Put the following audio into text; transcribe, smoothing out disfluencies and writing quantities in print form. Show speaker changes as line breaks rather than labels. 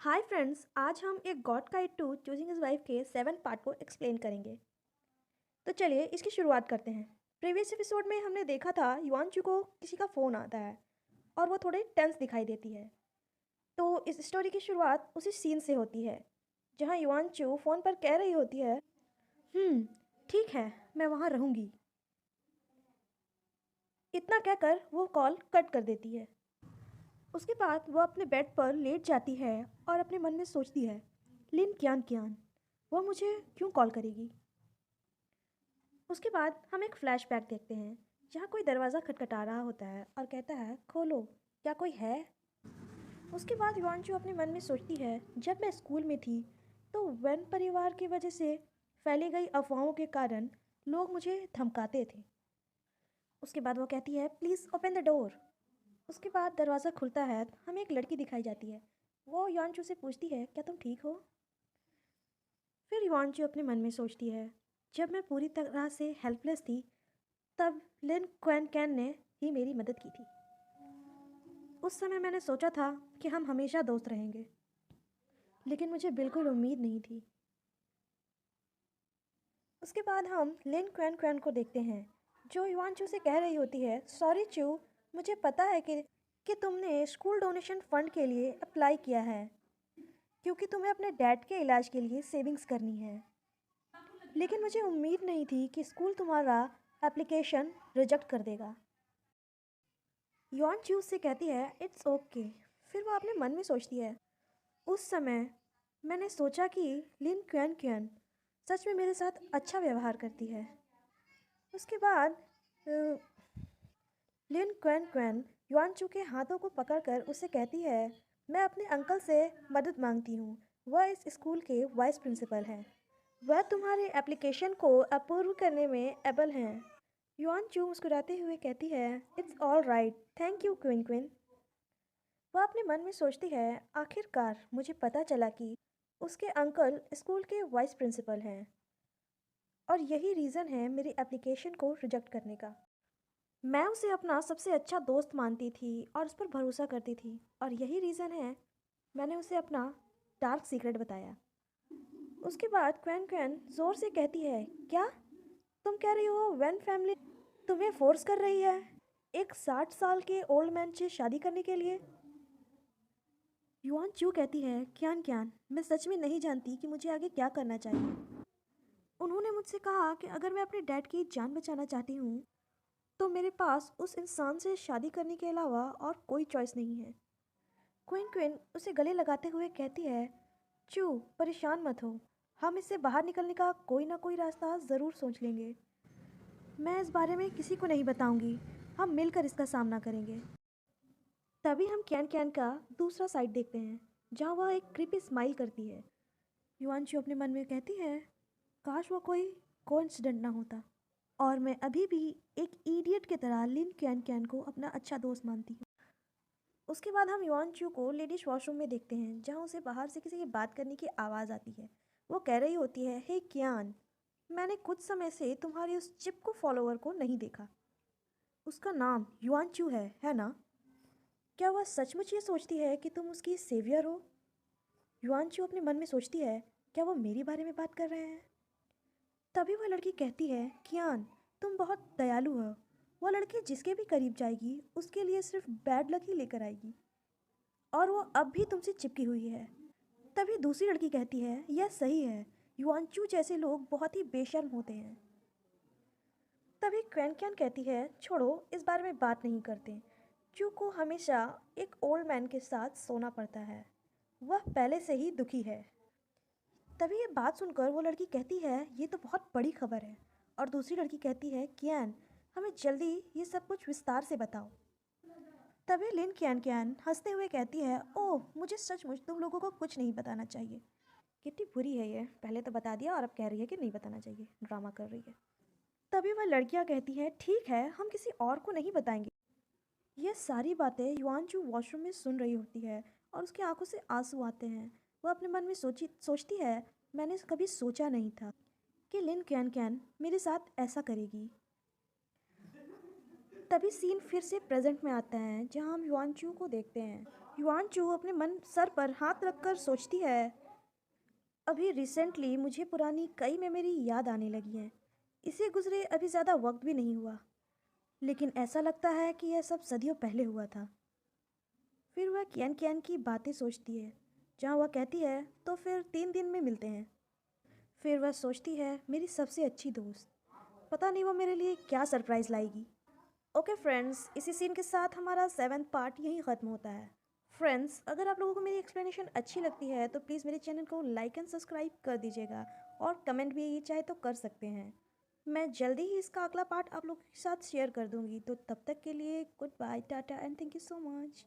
Hi friends, आज हम एक god guide to choosing his wife के 7 पार्ट को एक्सप्लेन करेंगे। तो चलिए इसकी शुरुआत करते हैं। प्रीवियस एपिसोड में हमने देखा था युआनचू को किसी का फ़ोन आता है और वो थोड़े टेंस दिखाई देती है। तो इस स्टोरी की शुरुआत उसी सीन से होती है जहाँ युआनचू फ़ोन पर कह रही होती है, हम्म, ठीक है, मैं वहाँ रहूँगी। इतना कहकर वो कॉल कट कर देती है। उसके बाद वह अपने बेड पर लेट जाती है और अपने मन में सोचती है, लिन क्यान क्यान, वह मुझे क्यों कॉल करेगी। उसके बाद हम एक फ्लैशबैक देखते हैं जहाँ कोई दरवाज़ा खटखटा रहा होता है और कहता है, खोलो, क्या कोई है। उसके बाद युआनचू अपने मन में सोचती है, जब मैं स्कूल में थी तो वैन परिवार की वजह से फैली गई अफवाहों के कारण लोग मुझे धमकाते थे। उसके बाद वो कहती है, प्लीज़ ओपन द डोर। उसके बाद दरवाज़ा खुलता है, हमें एक लड़की दिखाई जाती है। वो युआनचू से पूछती है, क्या तुम ठीक हो। फिर युआनचू अपने मन में सोचती है, जब मैं पूरी तरह से हेल्पलेस थी तब लिन क्वेन कैन ने ही मेरी मदद की थी। उस समय मैंने सोचा था कि हम हमेशा दोस्त रहेंगे, लेकिन मुझे बिल्कुल उम्मीद नहीं थी। उसके बाद हम लिन क्वेन क्वेन को देखते हैं जो युआनचू से कह रही होती है, सॉरी चू, मुझे पता है कि तुमने स्कूल डोनेशन फंड के लिए अप्लाई किया है क्योंकि तुम्हें अपने डैड के इलाज के लिए सेविंग्स करनी है, लेकिन मुझे उम्मीद नहीं थी कि स्कूल तुम्हारा एप्लीकेशन रिजेक्ट कर देगा। युआन चू से कहती है, इट्स ओके। फिर वो अपने मन में सोचती है, उस समय मैंने सोचा कि लिन क्वेन क्वेन सच में मेरे साथ अच्छा व्यवहार करती है। उसके बाद लिन क्वेन क्वेन युआन चू के हाथों को पकड़कर उसे कहती है, मैं अपने अंकल से मदद मांगती हूँ। वह इस स्कूल के वाइस प्रिंसिपल हैं। वह तुम्हारे एप्लीकेशन को अप्रूव करने में एबल हैं। युआन चू मुस्कुराते हुए कहती है, it's all right, thank you queen queen. वह अपने मन में सोचती है, आखिरकार मुझे पता चला कि उसके अंकल स्कूल के वाइस प्रिंसिपल हैं और यही रीज़न है मेरी एप्लीकेशन को रिजेक्ट करने का। मैं उसे अपना सबसे अच्छा दोस्त मानती थी और उस पर भरोसा करती थी और यही रीज़न है मैंने उसे अपना डार्क सीक्रेट बताया। उसके बाद क्वैन क्वैन ज़ोर से कहती है, क्या तुम कह रही हो वैन फैमिली तुम्हें फोर्स कर रही है एक 60 साल के ओल्ड मैन से शादी करने के लिए। युआन चू कहती है, क्यान क्यान, मैं सच में नहीं जानती कि मुझे आगे क्या करना चाहिए। उन्होंने मुझसे कहा कि अगर मैं अपने डैड की जान बचाना चाहती हूँ तो मेरे पास उस इंसान से शादी करने के अलावा और कोई चॉइस नहीं है। क्विन क्विन उसे गले लगाते हुए कहती है, चू, परेशान मत हो, हम इससे बाहर निकलने का कोई ना कोई रास्ता ज़रूर सोच लेंगे। मैं इस बारे में किसी को नहीं बताऊंगी, हम मिलकर इसका सामना करेंगे। तभी हम कैन कैन का दूसरा साइड देखते हैं जहाँ वह एक क्रीपी स्माइल करती है। युआनचू अपने मन में कहती है, काश वो कोई कोइंसिडेंट ना होता और मैं अभी भी एक इडियट की तरह लिन कैन कैन को अपना अच्छा दोस्त मानती हूँ। उसके बाद हम युआनचू को लेडीज वॉशरूम में देखते हैं जहाँ उसे बाहर से किसी की बात करने की आवाज़ आती है। वो कह रही होती है, हे क्यान, मैंने कुछ समय से तुम्हारी उस चिपकू फॉलोअर को नहीं देखा। उसका नाम युआनचू है ना? क्या वह सचमुच ये सोचती है कि तुम उसकी सेवियर हो? युआनचू अपने मन में सोचती है, क्या वो मेरे बारे में बात कर रहे हैं? तभी वह लड़की कहती है, कियान, तुम बहुत दयालु हो। वह लड़की जिसके भी करीब जाएगी उसके लिए सिर्फ बैड लक ही लेकर आएगी और वो अब भी तुमसे चिपकी हुई है। तभी दूसरी लड़की कहती है, यह सही है, युआनचू जैसे लोग बहुत ही बेशर्म होते हैं। तभी क्वैन क्यान कहती है, छोड़ो, इस बारे में बात नहीं करते। चू को हमेशा एक ओल्ड मैन के साथ सोना पड़ता है, वह पहले से ही दुखी है। तभी ये बात सुनकर वो लड़की कहती है, ये तो बहुत बड़ी खबर है। और दूसरी लड़की कहती है, कियान, हमें जल्दी ये सब कुछ विस्तार से बताओ। तभी लिन कियान कियान हंसते हुए कहती है, ओह, मुझे सचमुच तुम लोगों को कुछ नहीं बताना चाहिए। कितनी बुरी है ये, पहले तो बता दिया और अब कह रही है कि नहीं बताना चाहिए, ड्रामा कर रही है। तभी वह लड़कियां कहती हैं, ठीक है, हम किसी और को नहीं बताएंगे। ये सारी बातें युआनचू वॉशरूम में सुन रही होती है और उसकी आंखों से आंसू आते हैं। वह अपने मन में सोचती है, मैंने कभी सोचा नहीं था कि लिन कैन कैन मेरे साथ ऐसा करेगी। तभी सीन फिर से प्रेजेंट में आता है जहां हम युआनचू को देखते हैं। युआनचू अपने मन सर पर हाथ रखकर सोचती है। अभी रिसेंटली मुझे पुरानी कई मेमोरी याद आने लगी हैं। इसे गुजरे अभी ज़्यादा वक्त भी नहीं हुआ, लेकिन ऐसा लगता है कि यह सब सदियों पहले हुआ था। फिर वह कियान कियान की बातें सोचती है, जहाँ वह कहती है तो फिर 3 दिन में मिलते हैं। फिर वह सोचती है मेरी सबसे अच्छी दोस्त, पता नहीं वो मेरे लिए क्या सरप्राइज़ लाएगी। ओके फ्रेंड्स, इसी सीन के साथ हमारा 7वां पार्ट यहीं ख़त्म होता है। फ्रेंड्स, अगर आप लोगों को मेरी एक्सप्लेनेशन अच्छी लगती है तो प्लीज़ मेरे चैनल को लाइक एंड सब्सक्राइब कर दीजिएगा, और कमेंट भी चाहे तो कर सकते हैं। मैं जल्दी ही इसका अगला पार्ट आप लोगों के साथ शेयर कर दूँगी। तो तब तक के लिए goodbye, tata and thank you so much.